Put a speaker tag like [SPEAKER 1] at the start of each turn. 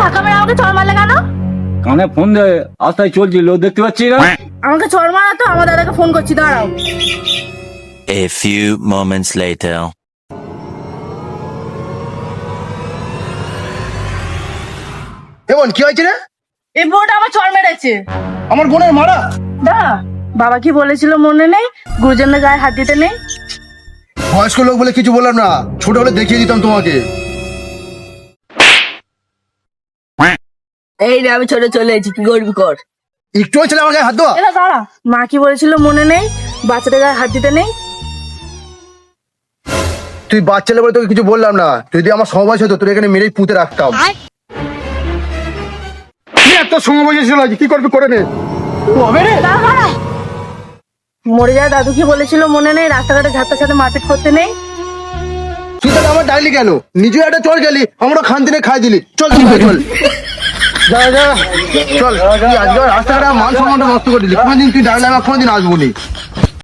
[SPEAKER 1] ধাক্কা মেরে আমাকে চড় মারলে কেন?
[SPEAKER 2] কানে ফোন দে, রাস্তায় চলছি, লোক দেখতে পাচ্ছি না।
[SPEAKER 1] আমাকে চড় মারা তো, আমার দাদাকে ফোন করছি, দাঁড়াও।
[SPEAKER 3] A few moments later.
[SPEAKER 4] এমন কি হয়েছে রে?
[SPEAKER 1] এই বোনটা আমার চড় মেরেছে।
[SPEAKER 4] আমার বোনের মারা?
[SPEAKER 1] দাঁড়া, বাবা কি বলেছিল মনে নেই? গুরুজনদের গায়ে হাত দিতে নেই।
[SPEAKER 4] বয়স্ক লোক বলে কিছু বললাম না, ছোট হলে দেখিয়ে দিতাম তোমাকে।
[SPEAKER 1] এই রে, আমি ছোট চলে এসেছি, কি করবি কর।
[SPEAKER 4] একটু হয়েছিল আমার গায়ে হাত দেওয়া?
[SPEAKER 1] এরা দাঁড়া, মা কি বলেছিল মনে নেই? বাচ্চাদের গায়ে হাত দিতে নেই।
[SPEAKER 4] তুই বাচ্চা বলে তোকে কিছু বললাম না, তুই যদি আমার সমবয়স হতো তোর এখানে মেরেই পুঁতে রাখতাম। কি এত সমবয়স ছিল, কি করবি করে নে।
[SPEAKER 1] দাঁড়া, দাঁড়া। মরে যাওয়া দাদু কি বলেছিল মনে নেই? রাস্তাঘাটে ঝাঁটার সাথে মারপিট করতে নেই।
[SPEAKER 4] তুই তাহলে আমার ডাইলি কেন? নিজেও একটা চল গেলি, আমরা খান দিনে খাই দিলি। চল চল চল যা যা চল। তুই আজকে রাস্তাঘাটে মান সম্মানটা নষ্ট করে দিলি। কোনোদিন তুই ডাইলে আমার কোনোদিন আসবো নি।